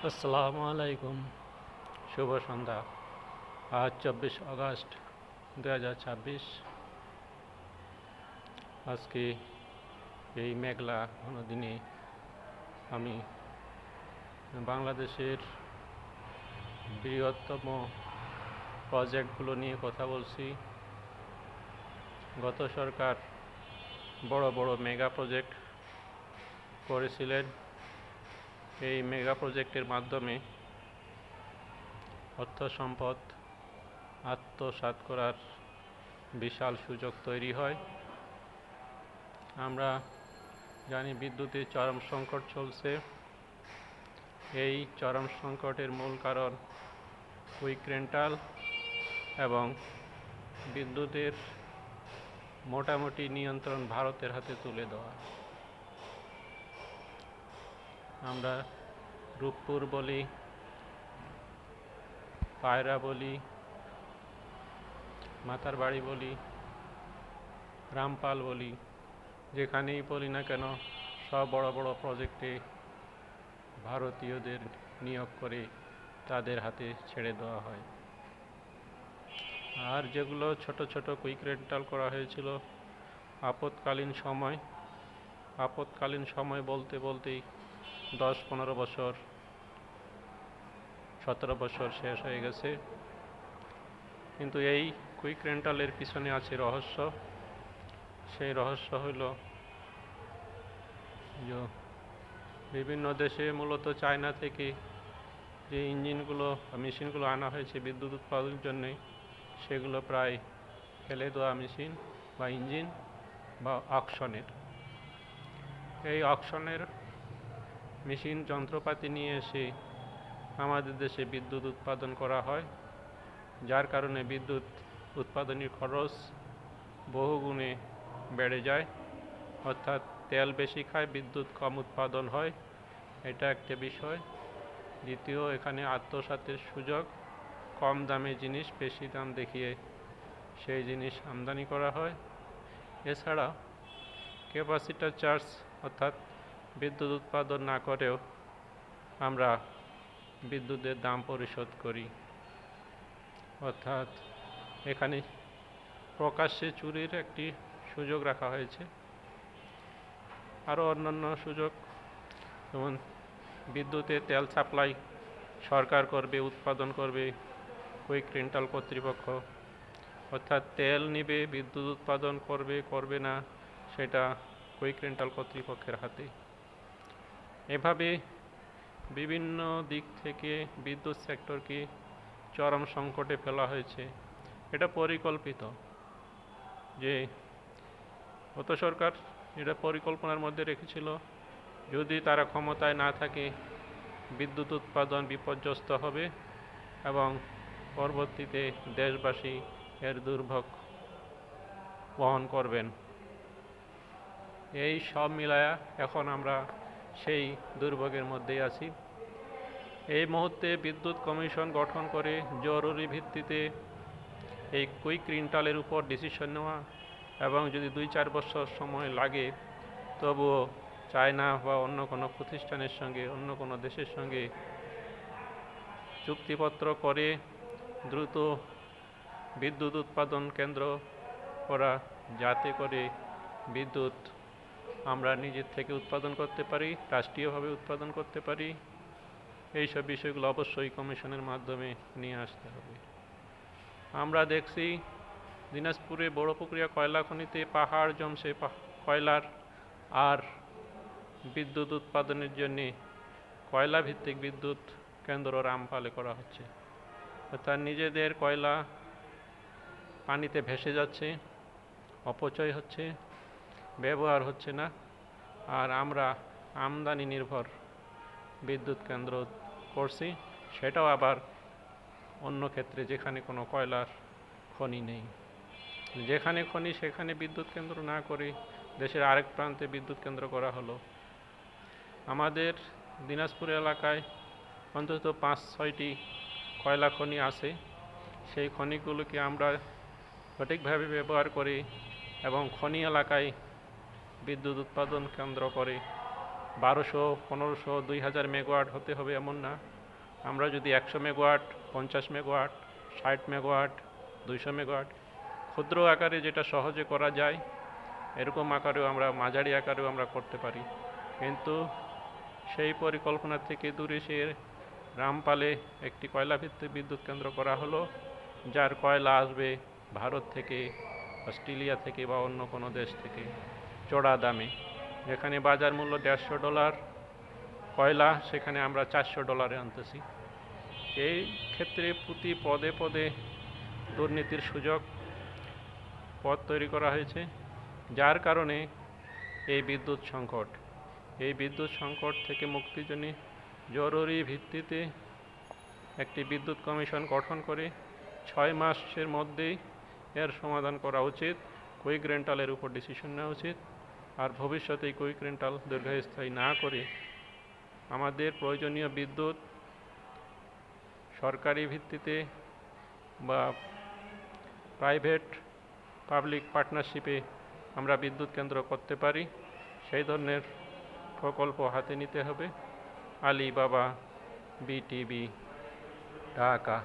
আসসালামু আলাইকুম। শুভ সন্ধ্যা। আজ 24 আগস্ট 2026। আজকে এই মেঘলা ঘন দিনে আমি বাংলাদেশের বৃহত্তম প্রজেক্টগুলো নিয়ে কথা বলছি। গত সরকার বড় বড় মেগা প্রজেক্ট করেছিলেন। এই মেগা প্রজেক্টের মাধ্যমে অর্থ সম্পদ আত্মসাৎ করার বিশাল সুযোগ তৈরি হয়। আমরা জানি বিদ্যুতের চরম সংকট চলছে। এই চরম সংকটের মূল কারণ কুইক রেন্টাল এবং বিদ্যুতের মোটামুটি নিয়ন্ত্রণ ভারতের হাতে তুলে দেওয়া। আমরা রূপপুর বলি, পায়রা বলি, মাতার বাড়ি বলি, রামপাল বলি, যেখানেই বলি না কেন সব বড় বড় প্রজেক্টে ভারতীয়দের নিয়োগ করে তাদের হাতে ছেড়ে দেওয়া হয়। আর যেগুলো ছোট ছোট কুইক রেন্টাল করা হয়েছিল আপৎকালীন সময় বলতে বলতেই 10-15 বছর 17 বছর শেষ হয়ে গেছে। কিন্তু এই কুইক রেন্টালের পিছনে আছে রহস্য। সেই রহস্য হলো যে বিভিন্ন দেশে মূলত চায়না থেকে যে মেশিনগুলো আনা হয়েছে বিদ্যুৎ উৎপাদনের জন্য, সেগুলো প্রায় ফেলে দেওয়া মেশিন বা ইঞ্জিন বা অকশনের। এই অকশনের মেশিন যন্ত্রপাতি নিয়ে এসে আমাদের দেশে বিদ্যুৎ উৎপাদন করা হয়, যার কারণে বিদ্যুৎ উৎপাদনের খরচ বহুগুণে বেড়ে যায়। অর্থাৎ তেল বেশি খায়, বিদ্যুৎ কম উৎপাদন হয়, এটা একটা বিষয়। দ্বিতীয়, এখানে আত্মসাতের সুযোগ। কম দামে জিনিস বেশি দাম দেখিয়ে সেই জিনিস আমদানি করা হয়। এছাড়া ক্যাপাসিটর চার্জ অর্থাৎ বিদ্যুৎ উৎপাদন না করেও আমরা বিদ্যুতের দাম পরিশোধ করি। অর্থাৎ এখানে প্রকাশ্যে চুরির একটি সুযোগ রাখা হয়েছে। আরও অন্যান্য সুযোগ, যেমন বিদ্যুতে তেল সাপ্লাই সরকার করবে, উৎপাদন করবে কুইক রেন্টাল কর্তৃপক্ষ। অর্থাৎ তেল নিবে, বিদ্যুৎ উৎপাদন করবে না সেটা কুইক রেন্টাল কর্তৃপক্ষের হাতে। এভাবে বিভিন্ন দিক থেকে বিদ্যুৎ সেক্টরকে চরম সংকটে ফেলা হয়েছে। এটা পরিকল্পিত, যে গত সরকার এটা পরিকল্পনার মধ্যে রেখেছিল, যদি তারা ক্ষমতায় না থাকে বিদ্যুৎ উৎপাদন বিপর্যস্ত হবে এবং পরবর্তীতে দেশবাসী এর দুর্ভোগ বহন করবেন। এই সব মিলায়া এখন আমরা সেই দুর্ভোগের মধ্যেই আছি। এই মুহূর্তে বিদ্যুৎ কমিশন গঠন করে জরুরি ভিত্তিতে এই কুইক রেন্টালের উপর ডিসিশন নেওয়া, এবং যদি 2-4 বছর সময় লাগে তবুও চায়না বা অন্য কোনো প্রতিষ্ঠানের সঙ্গে, অন্য কোনো দেশের সঙ্গে চুক্তিপত্র করে দ্রুত বিদ্যুৎ উৎপাদন কেন্দ্র করা, যাতে করে বিদ্যুৎ আমরা নিজের থেকে উৎপাদন করতে পারি, রাষ্ট্রীয়ভাবে উৎপাদন করতে পারি। এইসব বিষয়গুলো অবশ্যই কমিশনের মাধ্যমে নিয়ে আসতে হবে। আমরা দেখছি দিনাজপুরে বড় পুকুরিয়া কয়লা খনিতে পাহাড় জমছে কয়লার, আর বিদ্যুৎ উৎপাদনের জন্যে কয়লা ভিত্তিক বিদ্যুৎ কেন্দ্র রামপালে করা হচ্ছে। অর্থাৎ নিজেদের কয়লা পানিতে ভেসে যাচ্ছে, অপচয় হচ্ছে, ব্যবহার হচ্ছে না, আর আমরা আমদানি নির্ভর বিদ্যুৎ কেন্দ্র করছি, সেটাও আবার অন্য ক্ষেত্রে যেখানে কোনো কয়লার খনি নেই। যেখানে খনি সেখানে বিদ্যুৎ কেন্দ্র না করে দেশের আরেক প্রান্তে বিদ্যুৎ কেন্দ্র করা হলো। আমাদের দিনাজপুর এলাকায় অন্তত 5-6টি কয়লা খনি আছে। সেই খনিগুলোকে আমরা সঠিকভাবে ব্যবহার করি এবং খনি এলাকায় বিদ্যুৎ উৎপাদন কেন্দ্র করে 1200, 1500, 2000 মেগাওয়াট হতে হবে এমন না। আমরা যদি 100 মেগাওয়াট, 50 মেগাওয়াট, 60 মেগাওয়াট, 200 মেগাওয়াট ক্ষুদ্র আকারে যেটা সহজে করা যায় এরকম আকারেও আমরা মাঝারি আকারেও আমরা করতে পারি। কিন্তু সেই পরিকল্পনা থেকে দূরে সে রামপালে একটি কয়লাভিত্তিক বিদ্যুৎ কেন্দ্র করা হলো, যার কয়লা আসবে ভারত থেকে, অস্ট্রেলিয়া থেকে বা অন্য কোনো দেশ থেকে চড়া দামে। যেখানে বাজার মূল্য $150 কয়লা, সেখানে আমরা $400 আনতেছি। এই ক্ষেত্রে প্রতি পদে পদে দুর্নীতির সুযোগ পথ তৈরি করা হয়েছে, যার কারণে এই বিদ্যুৎ সংকট থেকে মুক্তির জন্য জরুরি ভিত্তিতে একটি বিদ্যুৎ কমিশন গঠন করে 6 মাসের মধ্যেই এর সমাধান করা উচিত। কুইক রেন্টালের উপর ডিসিশন নেওয়া উচিত। আর ভবিষ্যতে কুইক রেন্টাল দীর্ঘস্থায়ী না করে আমাদের প্রয়োজনীয় বিদ্যুৎ সরকারি ভিত্তিতে বা প্রাইভেট পাবলিক পার্টনারশিপে আমরা বিদ্যুৎ কেন্দ্র করতে পারি, সেই ধরনের প্রকল্প হাতে নিতে হবে। আলী বাবা, বিটিভি, ঢাকা।